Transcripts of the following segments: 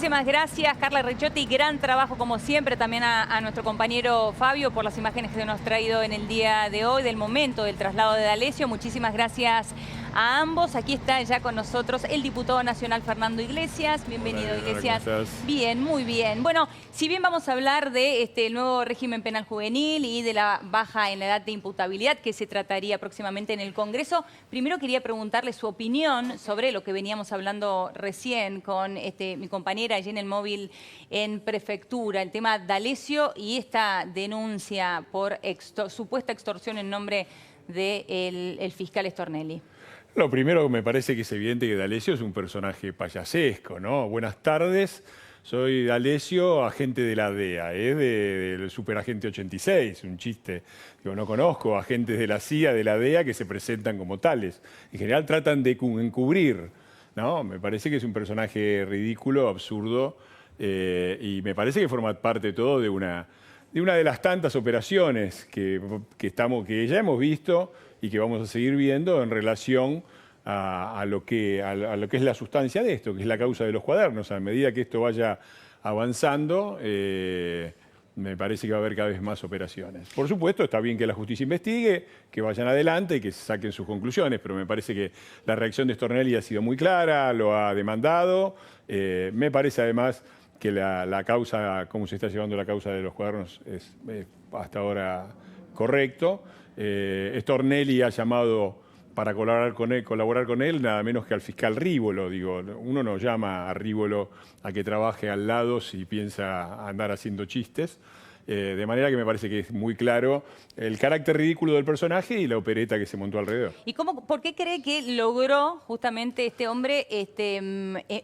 Muchísimas gracias, Carla Ricciotti. Gran trabajo, como siempre, también a nuestro compañero Fabio por las imágenes que nos ha traído en el día de hoy, del momento del traslado de D'Alessio. Muchísimas gracias a ambos. Aquí está ya con nosotros el diputado nacional Fernando Iglesias. Bienvenido, Hola, Iglesias. ¿cómo estás? Bien, muy bien. Bueno, si bien vamos a hablar de el nuevo régimen penal juvenil y de la baja en la edad de imputabilidad que se trataría próximamente en el Congreso, primero quería preguntarle su opinión sobre lo que veníamos hablando recién con mi compañera allí en el móvil en Prefectura, el tema D'Alessio y esta denuncia por supuesta extorsión en nombre del fiscal Stornelli. Lo primero, me parece que es evidente que D'Alessio es un personaje payasesco, ¿no? Buenas tardes, soy D'Alessio, agente de la DEA, del superagente 86, un chiste. Digo, no conozco agentes de la CIA, de la DEA, que se presentan como tales. En general tratan de encubrir, ¿no? Me parece que es un personaje ridículo, absurdo, y me parece que forma parte todo de una de las tantas operaciones que ya hemos visto y que vamos a seguir viendo en relación a lo que es la sustancia de esto, que es la causa de los cuadernos. A medida que esto vaya avanzando, me parece que va a haber cada vez más operaciones. Por supuesto, está bien que la justicia investigue, que vayan adelante y que saquen sus conclusiones, pero me parece que la reacción de Stornelli ha sido muy clara, lo ha demandado. Me parece además que la causa, cómo se está llevando la causa de los cuadernos, es hasta ahora correcto. Stornelli ha llamado para colaborar con él nada menos que al fiscal Rívolo. Digo, uno no llama a Rívolo a que trabaje al lado si piensa andar haciendo chistes. De manera que me parece que es muy claro el carácter ridículo del personaje y la opereta que se montó alrededor. ¿Y por qué cree que logró justamente este hombre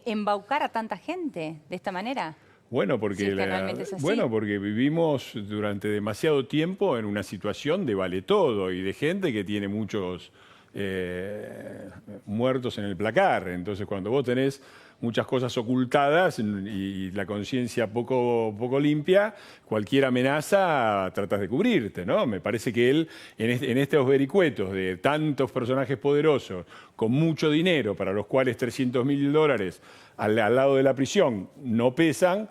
embaucar a tanta gente de esta manera? Bueno, porque, Si es que realmente es así. porque vivimos durante demasiado tiempo en una situación de vale todo y de gente que tiene muchos muertos en el placar. Entonces, cuando vos tenés muchas cosas ocultadas y la conciencia poco limpia, cualquier amenaza tratas de cubrirte, ¿no? Me parece que él, en estos vericuetos de tantos personajes poderosos, con mucho dinero, para los cuales $300.000 al lado de la prisión no pesan,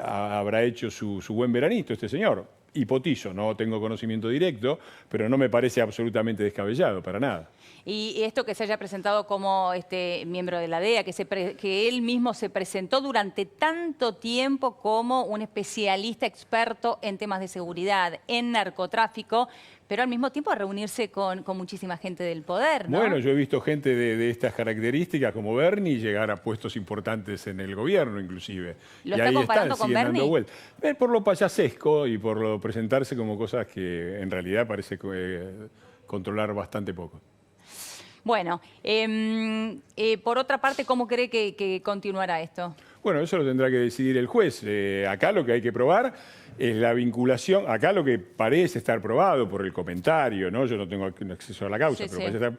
habrá hecho su buen veranito este señor. Hipotizo, no tengo conocimiento directo, pero no me parece absolutamente descabellado, para nada. Y esto que se haya presentado como miembro de la DEA, que él mismo se presentó durante tanto tiempo como un especialista experto en temas de seguridad, en narcotráfico, pero al mismo tiempo a reunirse con muchísima gente del poder, ¿no? Bueno, yo he visto gente de estas características como Bernie llegar a puestos importantes en el gobierno, inclusive. ¿Lo está comparando con siguen Bernie? dando vueltas. Por lo payasesco y por lo presentarse como cosas que en realidad parece controlar bastante poco. Bueno, por otra parte, ¿cómo cree que continuará esto? Bueno, eso lo tendrá que decidir el juez. Acá lo que hay que probar es la vinculación. Acá lo que parece estar probado por el comentario, ¿no? Yo no tengo acceso a la causa, Sí, pero sí. parece estar,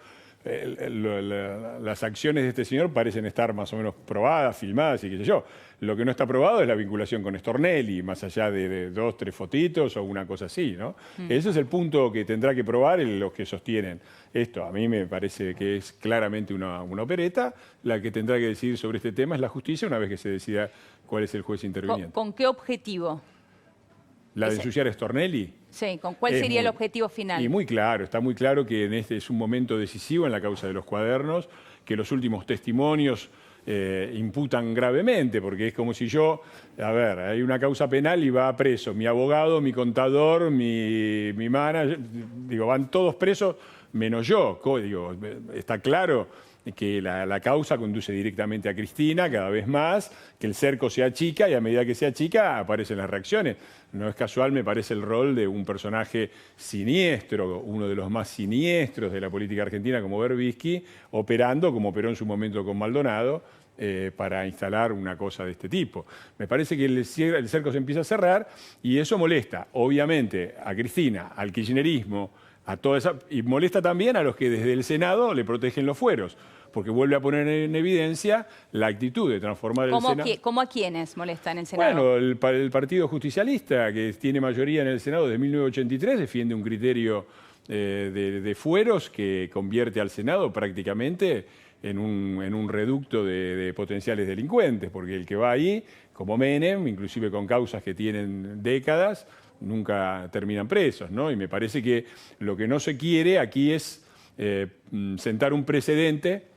las acciones de este señor parecen estar más o menos probadas, filmadas y qué sé yo. Lo que no está probado es la vinculación con Stornelli, más allá de 2, 3 fotitos o una cosa así, ¿no? Ese es el punto que tendrá que probar los que sostienen esto. A mí me parece que es claramente una opereta. La que tendrá que decidir sobre este tema es la justicia una vez que se decida cuál es el juez interviniente. ¿Con qué objetivo? ¿La de ensuciar a Stornelli? Sí, ¿cuál sería el objetivo final? Y muy claro, está muy claro que este es un momento decisivo en la causa de los cuadernos, que los últimos testimonios imputan gravemente, porque es como si hay una causa penal y va preso mi abogado, mi contador, mi manager, digo, van todos presos menos yo. Digo, está claro que la causa conduce directamente a Cristina cada vez más, que el cerco se achica y a medida que se achica aparecen las reacciones. No es casual, me parece, el rol de un personaje siniestro, uno de los más siniestros de la política argentina como Berbisky, operando como operó en su momento con Maldonado, para instalar una cosa de este tipo. Me parece que el cerco se empieza a cerrar y eso molesta, obviamente, a Cristina, al kirchnerismo, y molesta también a los que desde el Senado le protegen los fueros, porque vuelve a poner en evidencia la actitud de transformar el Senado. ¿Cómo a quiénes molesta en el Senado? Bueno, el Partido Justicialista, que tiene mayoría en el Senado desde 1983, defiende un criterio de fueros que convierte al Senado prácticamente en un reducto de potenciales delincuentes, porque el que va ahí, como Menem, inclusive con causas que tienen décadas, nunca terminan presos, ¿no? Y me parece que lo que no se quiere aquí es sentar un precedente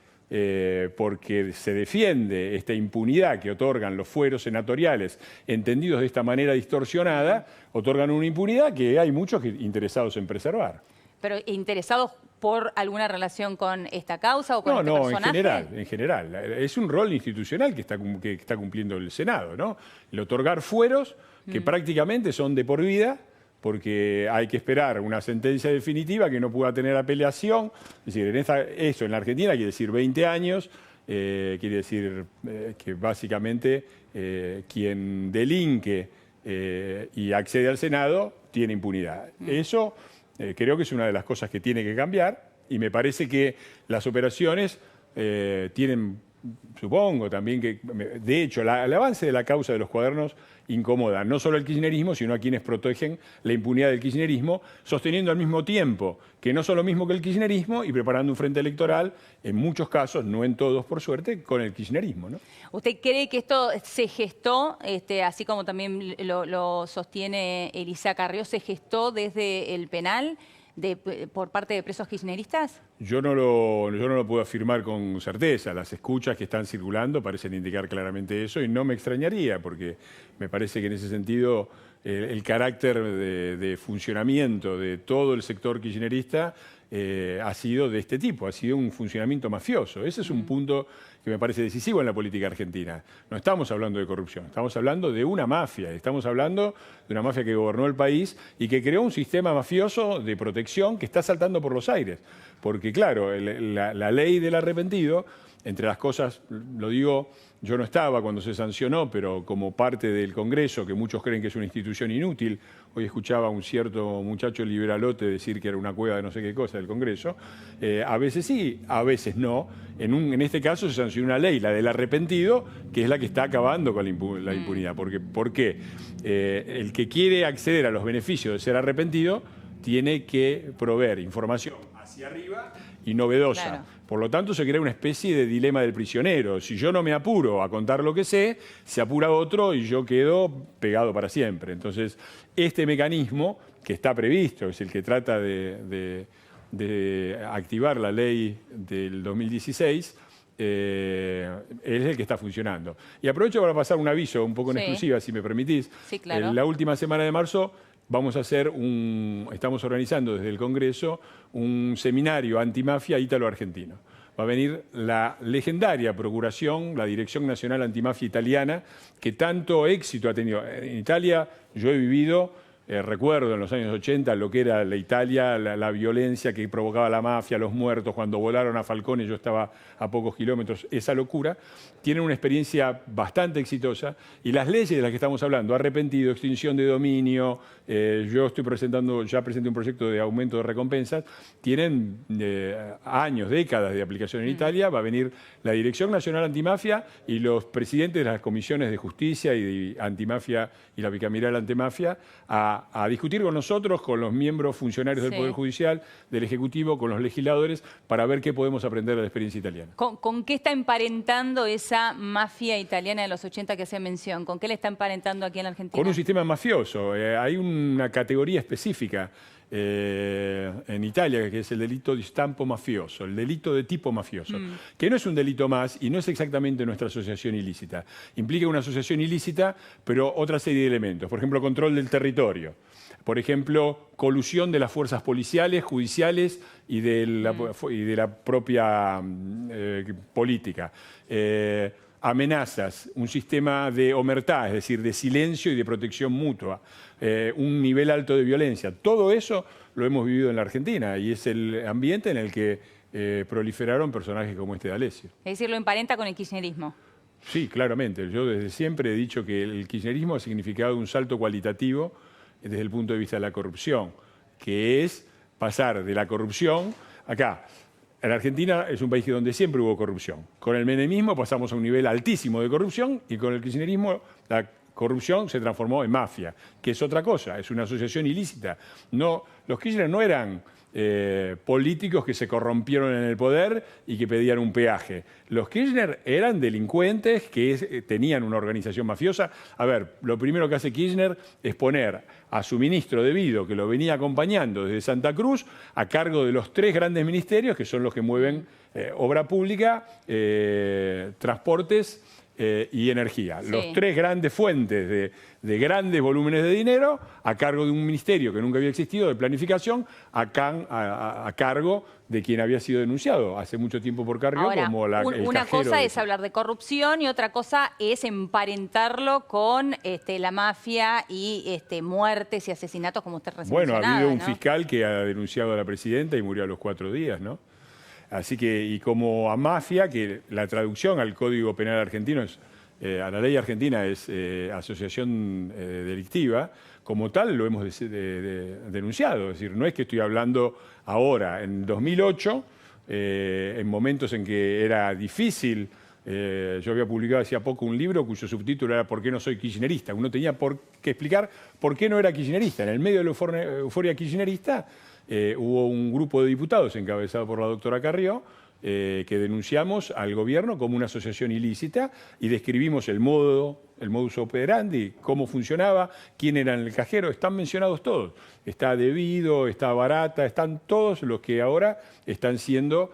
porque se defiende esta impunidad que otorgan los fueros senatoriales, entendidos de esta manera distorsionada, otorgan una impunidad que hay muchos interesados en preservar. ¿Pero interesados por alguna relación con esta causa o con este personaje? En general. Es un rol institucional que está cumpliendo el Senado, ¿no? El otorgar fueros que prácticamente son de por vida, porque hay que esperar una sentencia definitiva que no pueda tener apelación. Es decir, eso en la Argentina quiere decir 20 años, quiere decir que básicamente quien delinque y accede al Senado tiene impunidad. Eso creo que es una de las cosas que tiene que cambiar y me parece que las operaciones tienen, supongo también que, de hecho, el avance de la causa de los cuadernos incomoda no solo al kirchnerismo, sino a quienes protegen la impunidad del kirchnerismo, sosteniendo al mismo tiempo que no son lo mismo que el kirchnerismo y preparando un frente electoral, en muchos casos, no en todos por suerte, con el kirchnerismo, ¿no? ¿Usted cree que esto se gestó, así como también lo sostiene Elisa Carrió, se gestó desde el penal por parte de presos kirchneristas? Yo no lo puedo afirmar con certeza. Las escuchas que están circulando parecen indicar claramente eso y no me extrañaría porque me parece que en ese sentido el carácter de funcionamiento de todo el sector kirchnerista ha sido de este tipo, ha sido un funcionamiento mafioso. Ese es un punto que me parece decisivo en la política argentina. No estamos hablando de corrupción, estamos hablando de una mafia, estamos hablando de una mafia que gobernó el país y que creó un sistema mafioso de protección que está saltando por los aires. Porque claro, la ley del arrepentido, entre las cosas, lo digo, yo no estaba cuando se sancionó, pero como parte del Congreso, que muchos creen que es una institución inútil, hoy escuchaba a un cierto muchacho liberalote decir que era una cueva de no sé qué cosa del Congreso, a veces sí, a veces no. En este caso se sancionó una ley, la del arrepentido, que es la que está acabando con la impunidad. ¿Por qué? El que quiere acceder a los beneficios de ser arrepentido tiene que proveer información hacia arriba y novedosa. Claro. Por lo tanto, se crea una especie de dilema del prisionero. Si yo no me apuro a contar lo que sé, se apura otro y yo quedo pegado para siempre. Entonces, este mecanismo que está previsto, es el que trata de activar la ley del 2016, es el que está funcionando. Y aprovecho para pasar un aviso un poco en exclusiva, si me permitís. Sí, claro. En la última semana de marzo vamos a hacer estamos organizando desde el Congreso un seminario antimafia ítalo-argentino. Va a venir la legendaria Procuración, la Dirección Nacional Antimafia Italiana, que tanto éxito ha tenido. En Italia yo he vivido, recuerdo en los años 80 lo que era la Italia, la violencia que provocaba la mafia, los muertos, cuando volaron a Falcone, yo estaba a pocos kilómetros, esa locura. Tienen una experiencia bastante exitosa y las leyes de las que estamos hablando, arrepentido, extinción de dominio, yo ya presenté un proyecto de aumento de recompensas, tienen años, décadas de aplicación en Italia. Va a venir la Dirección Nacional Antimafia y los presidentes de las comisiones de justicia y de antimafia y la bicameral antimafia a discutir con nosotros, con los miembros funcionarios del Poder Judicial, del Ejecutivo, con los legisladores, para ver qué podemos aprender de la experiencia italiana. ¿Con qué está emparentando esa mafia italiana de los 80 que se mencionó? ¿Con qué le está emparentando aquí en la Argentina? Con un sistema mafioso. Hay una categoría específica en Italia, que es el delito di stampo mafioso, el delito de tipo mafioso, que no es un delito más y no es exactamente nuestra asociación ilícita. Implica una asociación ilícita, pero otra serie de elementos. Por ejemplo, control del territorio. Por ejemplo, colusión de las fuerzas policiales, judiciales y de la propia política. Amenazas, un sistema de omertá, es decir, de silencio y de protección mutua, un nivel alto de violencia. Todo eso lo hemos vivido en la Argentina y es el ambiente en el que proliferaron personajes como este de D'Alessio. Es decir, lo emparenta con el kirchnerismo. Sí, claramente. Yo desde siempre he dicho que el kirchnerismo ha significado un salto cualitativo desde el punto de vista de la corrupción, que es pasar de la corrupción acá. En Argentina es un país donde siempre hubo corrupción. Con el menemismo pasamos a un nivel altísimo de corrupción y con el kirchnerismo la corrupción se transformó en mafia, que es otra cosa, es una asociación ilícita. No, los Kirchner no eran políticos que se corrompieron en el poder y que pedían un peaje. Los Kirchner eran delincuentes que tenían una organización mafiosa. A ver, lo primero que hace Kirchner es poner a su ministro de Vido, que lo venía acompañando desde Santa Cruz, a cargo de los 3 grandes ministerios, que son los que mueven obra pública, transportes y energía. Sí. Los 3 grandes fuentes de grandes volúmenes de dinero a cargo de un ministerio que nunca había existido, de planificación, a cargo de quien había sido denunciado hace mucho tiempo por Carrió. Ahora, como una cosa es hablar de corrupción y otra cosa es emparentarlo con la mafia y muertes y asesinatos, como usted recién mencionaba. Bueno, ha habido un fiscal que ha denunciado a la presidenta y murió a los 4 días, ¿no? Así que, y como a mafia, que la traducción al Código Penal argentino es, a la ley argentina es asociación delictiva, como tal lo hemos denunciado. Es decir, no es que estoy hablando ahora, en 2008, en momentos en que era difícil. Yo había publicado hacía poco un libro cuyo subtítulo era ¿Por qué no soy kirchnerista? Uno tenía que explicar por qué no era kirchnerista. En el medio de la euforia kirchnerista hubo un grupo de diputados encabezado por la doctora Carrió que denunciamos al gobierno como una asociación ilícita y describimos el modus operandi, cómo funcionaba, quién era en el cajero. Están mencionados todos. Está Debido, está Barata, están todos los que ahora están siendo...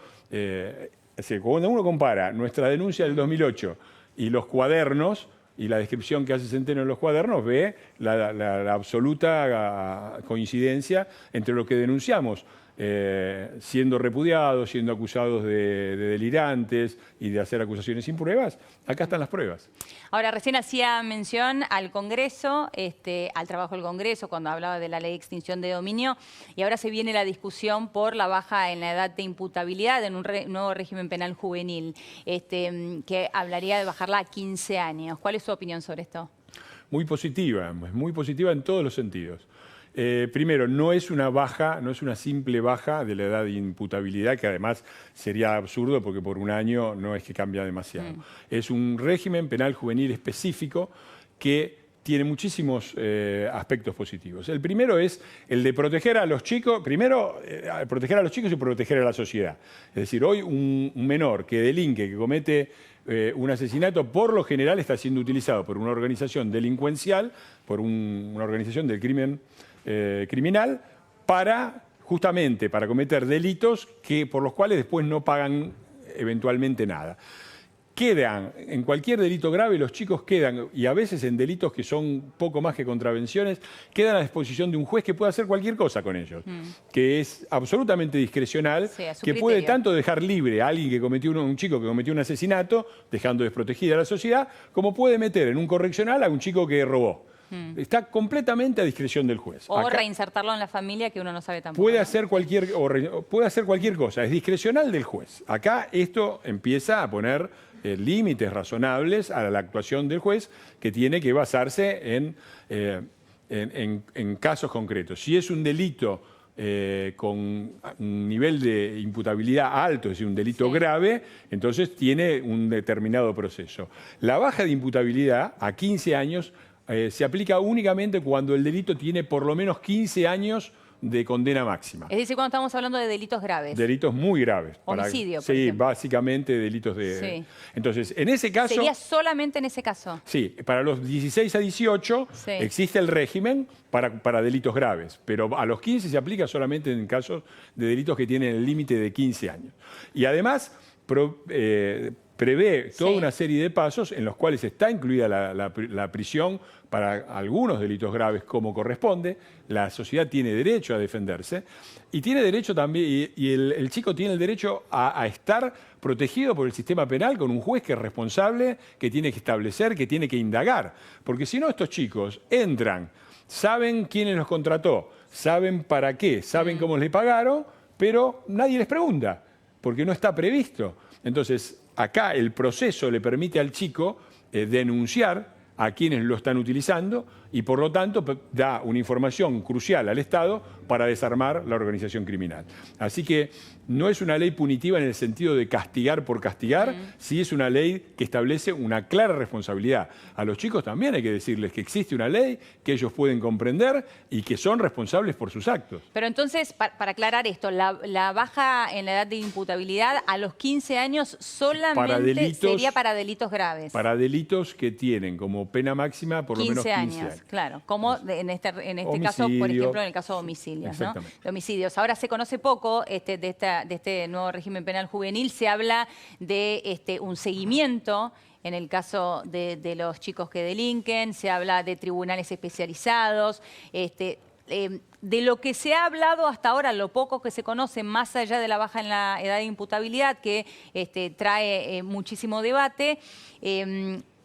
cuando uno compara nuestra denuncia del 2008 y los cuadernos y la descripción que hace Centeno en los cuadernos, ve la absoluta coincidencia entre lo que denunciamos, siendo repudiados, siendo acusados de delirantes y de hacer acusaciones sin pruebas. Acá están las pruebas. Ahora, recién hacía mención al Congreso, al trabajo del Congreso, cuando hablaba de la ley de extinción de dominio, y ahora se viene la discusión por la baja en la edad de imputabilidad en un nuevo régimen penal juvenil, que hablaría de bajarla a 15 años. ¿Cuál es su opinión sobre esto? Muy positiva en todos los sentidos. Primero, no es una simple baja de la edad de imputabilidad, que además sería absurdo porque por un año no es que cambia demasiado. Es un régimen penal juvenil específico que tiene muchísimos aspectos positivos. El primero es el de proteger a los chicos, proteger a los chicos y proteger a la sociedad. Es decir, hoy un menor que delinque, que comete un asesinato, por lo general está siendo utilizado por una organización delincuencial, por una organización del crimen criminal, justamente para cometer delitos por los cuales después no pagan eventualmente nada. En cualquier delito grave, los chicos quedan, y a veces en delitos que son poco más que contravenciones, quedan a disposición de un juez que puede hacer cualquier cosa con ellos, que es absolutamente discrecional, que puede tanto dejar libre a alguien que cometió un chico que cometió un asesinato, dejando desprotegida a la sociedad, como puede meter en un correccional a un chico que robó. Está completamente a discreción del juez. O reinsertarlo en la familia, que uno no sabe tampoco. Puede hacer cualquier cosa, es discrecional del juez. Acá esto empieza a poner límites razonables a la actuación del juez, que tiene que basarse en casos concretos. Si es un delito con un nivel de imputabilidad alto, es decir, un delito grave, entonces tiene un determinado proceso. La baja de imputabilidad a 15 años se aplica únicamente cuando el delito tiene por lo menos 15 años de condena máxima. Es decir, cuando estamos hablando de delitos graves. Delitos muy graves. Homicidio, por ejemplo. Básicamente delitos de... Sí. Entonces, en ese caso... ¿Sería solamente en ese caso? Sí, para los 16 a 18 existe el régimen para delitos graves, pero a los 15 se aplica solamente en casos de delitos que tienen el límite de 15 años. Y además prevé toda una serie de pasos en los cuales está incluida la prisión para algunos delitos graves como corresponde. La sociedad tiene derecho a defenderse y tiene derecho también, y el chico tiene el derecho a estar protegido por el sistema penal con un juez que es responsable, que tiene que establecer, que tiene que indagar. Porque si no, estos chicos entran, saben quién los contrató, saben para qué, saben cómo les pagaron, pero nadie les pregunta, porque no está previsto. Entonces, acá el proceso le permite al chico denunciar a quienes lo están utilizando y por lo tanto da una información crucial al Estado para desarmar la organización criminal. Así que no es una ley punitiva en el sentido de castigar por castigar, sí es una ley que establece una clara responsabilidad. A los chicos también hay que decirles que existe una ley, que ellos pueden comprender y que son responsables por sus actos. Pero entonces, para aclarar esto, la baja en la edad de imputabilidad a los 15 años solamente sería para delitos graves. Para delitos que tienen como pena máxima por lo menos 15 años. Claro, como en este caso, por ejemplo, en el caso de homicidios, ¿no? De homicidios. Ahora se conoce poco de este nuevo régimen penal juvenil, se habla de un seguimiento en el caso de los chicos que delinquen, se habla de tribunales especializados, de lo que se ha hablado hasta ahora, lo poco que se conoce, más allá de la baja en la edad de imputabilidad, que trae muchísimo debate,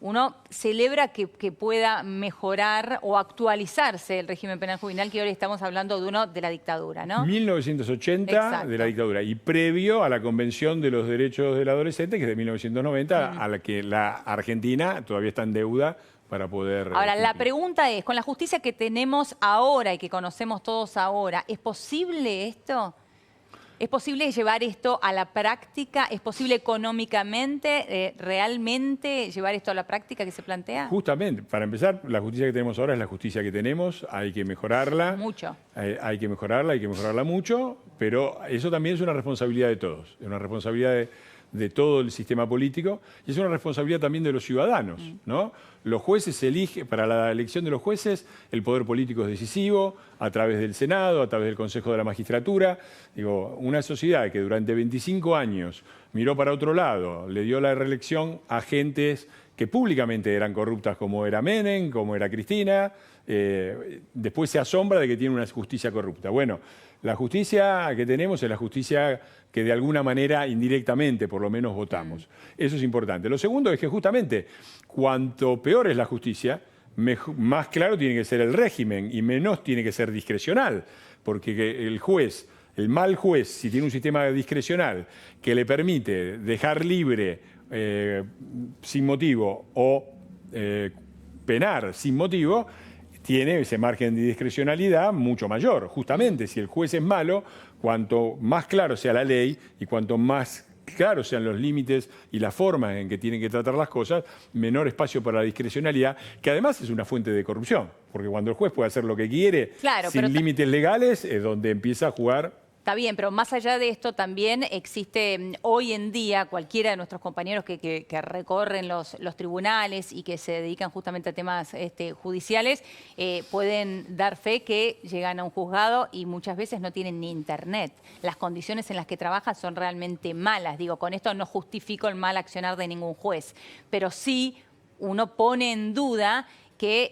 uno celebra que pueda mejorar o actualizarse el régimen penal juvenil, que hoy estamos hablando de uno de la dictadura, ¿no? 1980 Exacto. De la dictadura y previo a la Convención de los Derechos del Adolescente, que es de 1990, a la que la Argentina todavía está en deuda para poder... Ahora, la pregunta es, con la justicia que tenemos ahora y que conocemos todos ahora, ¿es posible esto? ¿Es posible llevar esto a la práctica? ¿Es posible económicamente realmente llevar esto a la práctica que se plantea? Justamente, para empezar, la justicia que tenemos ahora es la justicia que tenemos, hay que mejorarla. Mucho. Hay que mejorarla mucho, pero eso también es una responsabilidad de todos, es una responsabilidad de todo el sistema político y es una responsabilidad también de los ciudadanos, ¿no? Los jueces eligen, para la elección de los jueces, el poder político es decisivo, a través del Senado, a través del Consejo de la Magistratura. Digo, una sociedad que durante 25 años miró para otro lado, le dio la reelección a gentes que públicamente eran corruptas, como era Menem, como era Cristina, después se asombra de que tiene una justicia corrupta. Bueno, la justicia que tenemos es la justicia que de alguna manera, indirectamente, por lo menos votamos. Eso es importante. Lo segundo es que justamente, cuanto peor es la justicia, más claro tiene que ser el régimen y menos tiene que ser discrecional, porque el juez, el mal juez, si tiene un sistema discrecional que le permite dejar libre sin motivo o penar sin motivo, tiene ese margen de discrecionalidad mucho mayor. Justamente, si el juez es malo, cuanto más claro sea la ley y cuanto más claros sean los límites y la forma en que tienen que tratar las cosas, menor espacio para la discrecionalidad, que además es una fuente de corrupción, porque cuando el juez puede hacer lo que quiere, sin límites legales, es donde empieza a jugar. Está bien, pero más allá de esto también existe hoy en día cualquiera de nuestros compañeros que recorren los tribunales y que se dedican justamente a temas judiciales, pueden dar fe que llegan a un juzgado y muchas veces no tienen ni internet. Las condiciones en las que trabajan son realmente malas. Digo, con esto no justifico el mal accionar de ningún juez, pero sí uno pone en duda que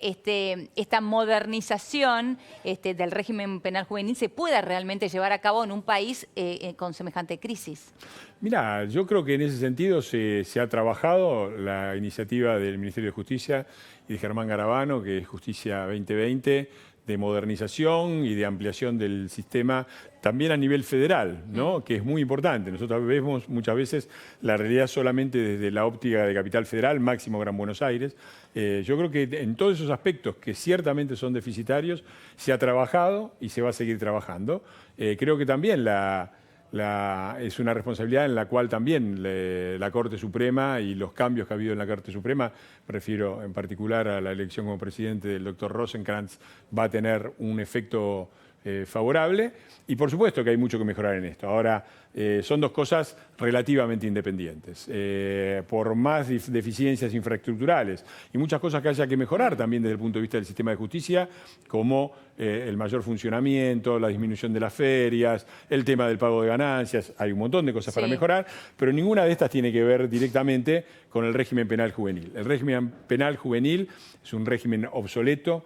esta modernización del régimen penal juvenil se pueda realmente llevar a cabo en un país con semejante crisis. Mira, yo creo que en ese sentido se ha trabajado la iniciativa del Ministerio de Justicia y de Germán Garabano, que es Justicia 2020, de modernización y de ampliación del sistema también a nivel federal, ¿no? Que es muy importante. Nosotros vemos muchas veces la realidad solamente desde la óptica de Capital Federal, máximo Gran Buenos Aires. Yo creo que en todos esos aspectos que ciertamente son deficitarios, se ha trabajado y se va a seguir trabajando. Creo que también es una responsabilidad en la cual también la Corte Suprema y los cambios que ha habido en la Corte Suprema, me refiero en particular a la elección como presidente del doctor Rosenkrantz, va a tener un efecto favorable y por supuesto que hay mucho que mejorar en esto. Ahora, son dos cosas relativamente independientes. Por más deficiencias infraestructurales y muchas cosas que haya que mejorar también desde el punto de vista del sistema de justicia, como el mayor funcionamiento, la disminución de las ferias, el tema del pago de ganancias, hay un montón de cosas para mejorar, pero ninguna de estas tiene que ver directamente con el régimen penal juvenil. El régimen penal juvenil es un régimen obsoleto,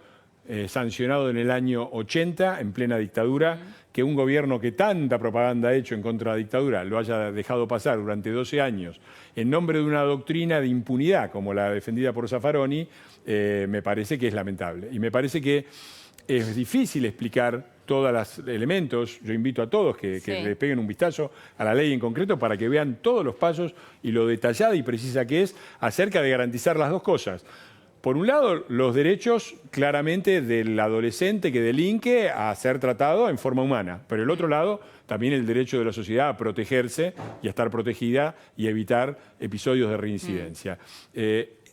sancionado en el año 80, en plena dictadura, que un gobierno que tanta propaganda ha hecho en contra de la dictadura lo haya dejado pasar durante 12 años en nombre de una doctrina de impunidad como la defendida por Zaffaroni, me parece que es lamentable. Y me parece que es difícil explicar todos los elementos. Yo invito a todos que le peguen un vistazo a la ley en concreto para que vean todos los pasos y lo detallada y precisa que es acerca de garantizar las dos cosas. por un lado, los derechos claramente del adolescente que delinque a ser tratado en forma humana. Pero el otro lado, también el derecho de la sociedad a protegerse y a estar protegida y evitar episodios de reincidencia.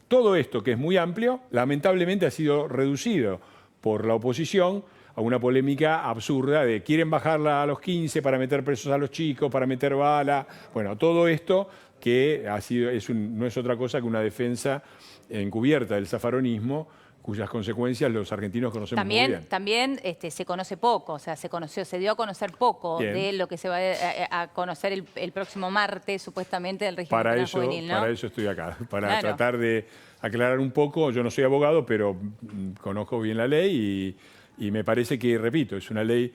Todo esto, que es muy amplio, lamentablemente ha sido reducido por la oposición a una polémica absurda de quieren bajarla a los 15 para meter presos a los chicos, para meter bala. Bueno, todo esto que ha sido, no es otra cosa que una defensa encubierta del zafaronismo, cuyas consecuencias los argentinos conocemos muy bien. También se conoce poco, o sea, se dio a conocer poco Bien. de lo que se va a conocer el próximo martes, supuestamente, del régimen penal juvenil, ¿no? Para eso estoy acá, para Claro. tratar de aclarar un poco. Yo no soy abogado, pero conozco bien la ley y me parece que, repito, es una ley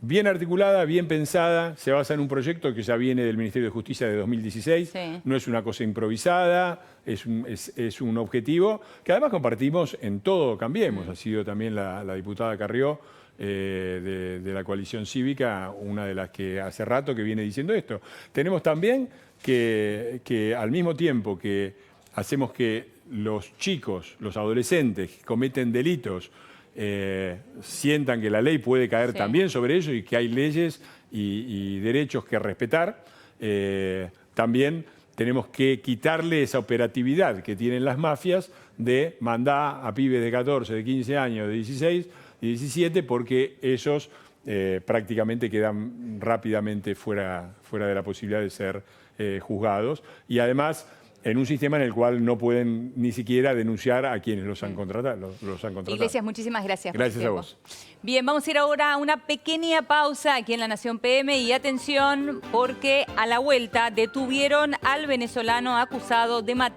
bien articulada, bien pensada, se basa en un proyecto que ya viene del Ministerio de Justicia de 2016, Sí. no es una cosa improvisada, es un objetivo que además compartimos en Todo Cambiemos. Ha sido también la diputada Carrió de la coalición cívica, una de las que hace rato que viene diciendo esto. Tenemos también que al mismo tiempo que hacemos que los chicos, los adolescentes que cometen delitos, sientan que la ley puede caer también sobre ellos y que hay leyes y derechos que respetar, también tenemos que quitarle esa operatividad que tienen las mafias de mandar a pibes de 14, de 15 años, de 16, de 17, porque ellos prácticamente quedan rápidamente fuera de la posibilidad de ser juzgados. Y además, en un sistema en el cual no pueden ni siquiera denunciar a quienes los han contratado. Iglesias, muchísimas gracias. Gracias a vos. Bien, vamos a ir ahora a una pequeña pausa aquí en La Nación PM y atención porque a la vuelta detuvieron al venezolano acusado de matar